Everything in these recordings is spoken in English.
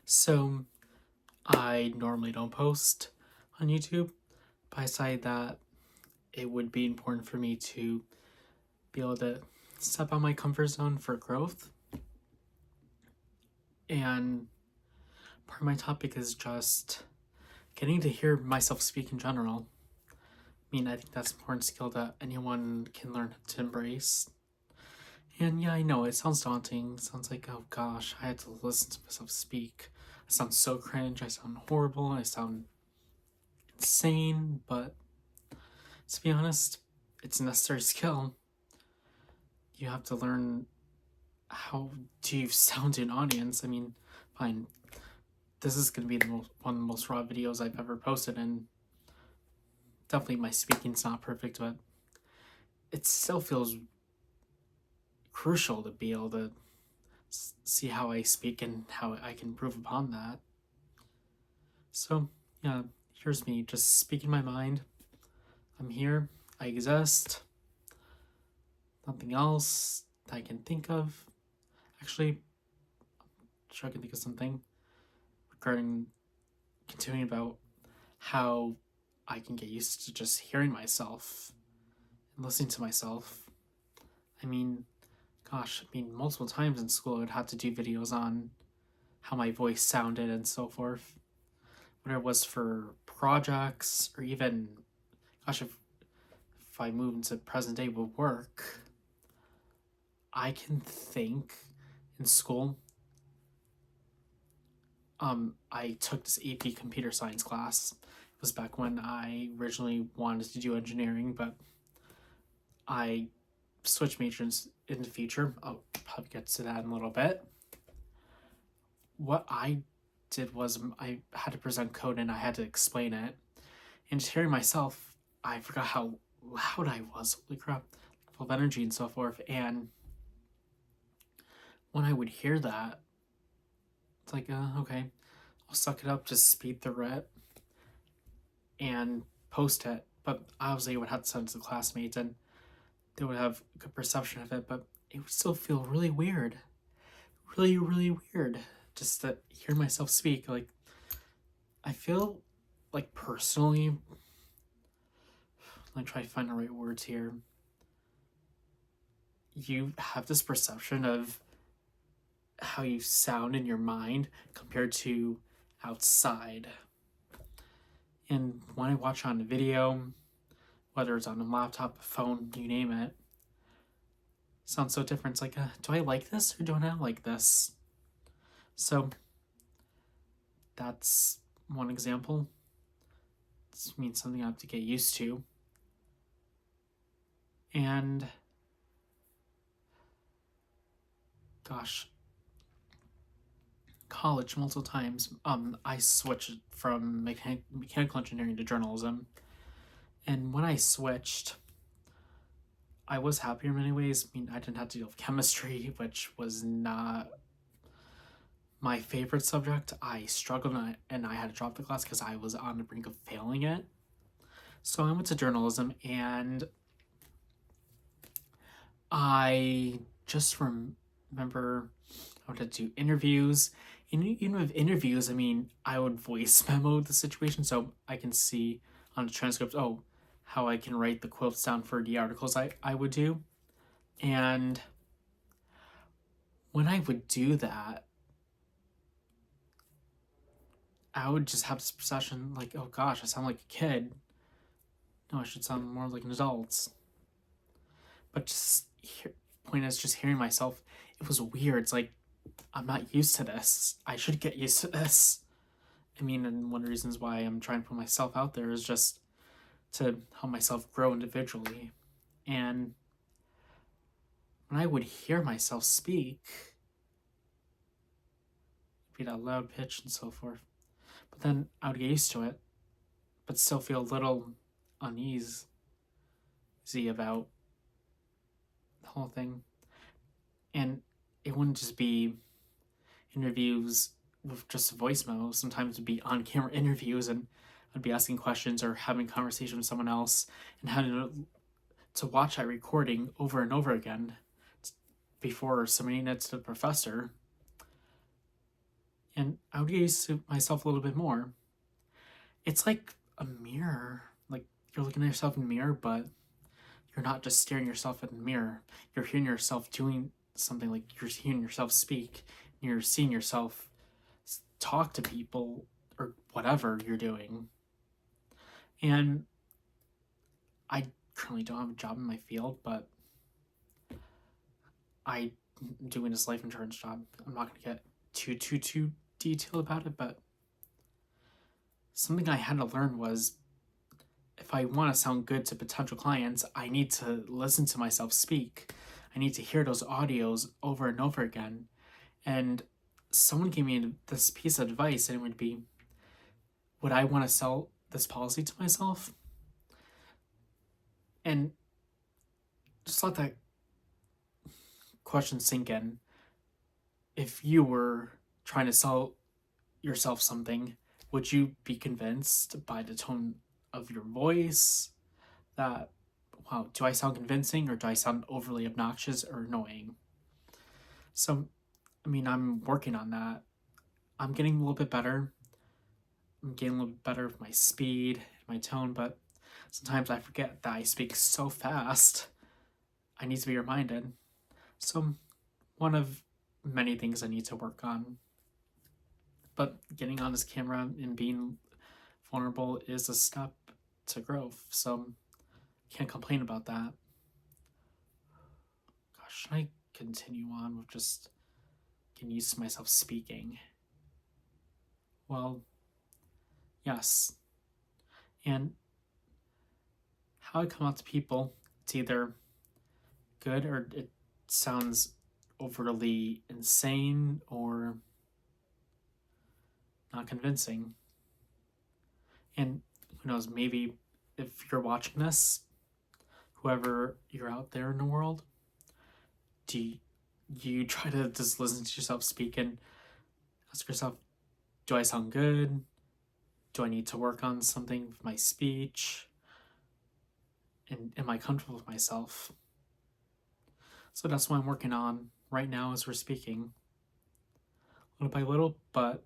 So I normally don't post on YouTube, but I decided that it would be important for me to be able to step out my comfort zone for growth. And part of my topic is just getting to hear myself speak in general. I think that's an important skill that anyone can learn to embrace. And yeah, I know it sounds daunting. It sounds like, oh gosh, I had to listen to myself speak. I sound so cringe. I sound horrible. I sound insane. But to be honest, it's a necessary skill. You have to learn how to sound to an audience. Fine. This is going to be one of the most raw videos I've ever posted, and definitely my speaking's not perfect, but it still feels crucial to be able to see how I speak and how I can improve upon that. So, yeah, here's me just speaking my mind. I'm here. I exist. Nothing else that I can think of. Actually, I'm sure I can think of something regarding continuing about how I can get used to just hearing myself and listening to myself. Multiple times in school I would have to do videos on how my voice sounded and so forth. Whether it was for projects or even, if I move into present day with work, I can think in school. I took this AP computer science class. It was back when I originally wanted to do engineering, but I switched majors in the future. I'll probably get to that in a little bit. What I did was I had to present code and I had to explain it. And just hearing myself, I forgot how loud I was. Holy crap. Full of energy and so forth. And when I would hear that, it's like, okay, I'll suck it up, just speed through it and post it. But obviously, I would have to send it to the classmates and they would have a good perception of it, but it would still feel really weird. Really, really weird. Just to hear myself speak. Like, I feel like personally, let me try to find the right words here. You have this perception of how you sound in your mind compared to outside. And when I watch on a video, whether it's on a laptop, a phone, you name it, sounds so different. It's like, do I like this or do I not like this? So that's one example. This means something I have to get used to. And gosh, college multiple times, I switched from mechanical engineering to journalism. And when I switched, I was happier in many ways. I didn't have to deal with chemistry, which was not my favorite subject. I struggled and I had to drop the class because I was on the brink of failing it. So I went to journalism and I just remember I would have to do interviews. And even with interviews, I would voice memo the situation so I can see on the transcript, how I can write the quotes down for the articles I would do. And when I would do that, I would just have this perception like, oh gosh, I sound like a kid. No, I should sound more like an adult. But point is, just hearing myself, it was weird. It's like, I'm not used to this. I should get used to this. And one of the reasons why I'm trying to put myself out there is just to help myself grow individually. And when I would hear myself speak, be that loud pitch and so forth, but then I would get used to it, but still feel a little uneasy about the whole thing. And it wouldn't just be interviews with just a voice memo. Sometimes it'd be on camera interviews and I'd be asking questions or having conversation with someone else and having to watch that recording over and over again before submitting it to the professor. And I would get used to myself a little bit more. It's like a mirror. Like you're looking at yourself in the mirror, but you're not just staring yourself in the mirror. You're hearing yourself doing something, like you're hearing yourself speak. You're seeing yourself talk to people or whatever you're doing. And I currently don't have a job in my field, but I'm doing this life insurance job. I'm not going to get too detailed about it, but something I had to learn was if I want to sound good to potential clients, I need to listen to myself speak. I need to hear those audios over and over again. And someone gave me this piece of advice, and it would be, would I want to sell this policy to myself? And just let that question sink in. If you were trying to sell yourself something, would you be convinced by the tone of your voice that, wow, do I sound convincing or do I sound overly obnoxious or annoying? So, I mean, I'm working on that. I'm getting a little bit better. I'm getting a little bit better with my speed, my tone, but sometimes I forget that I speak so fast. I need to be reminded. So, one of many things I need to work on. But getting on this camera and being vulnerable is a step to growth. So, can't complain about that. Gosh, should I continue on with just getting used to myself speaking? Well, yes. And how I come out to people, it's either good or it sounds overly insane or not convincing. And who knows, maybe if you're watching this, whoever you're out there in the world, do you try to just listen to yourself speak and ask yourself, do I sound good? Do I need to work on something with my speech? And am I comfortable with myself? So that's what I'm working on right now as we're speaking. Little by little, but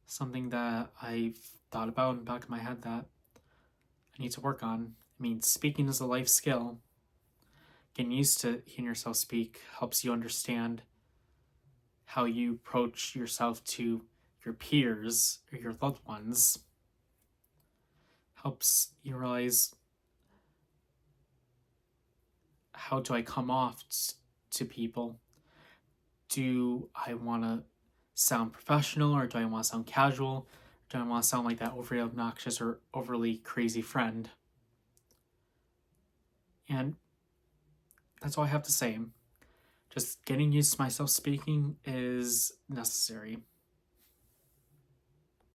something that I've thought about in the back of my head that I need to work on. I mean, speaking is a life skill. Getting used to hearing yourself speak helps you understand how you approach yourself to your peers or your loved ones. Helps you realize, how do I come off to people? Do I want to sound professional or do I want to sound casual? Do I want to sound like that overly obnoxious or overly crazy friend? And that's all I have to say. Just getting used to myself speaking is necessary.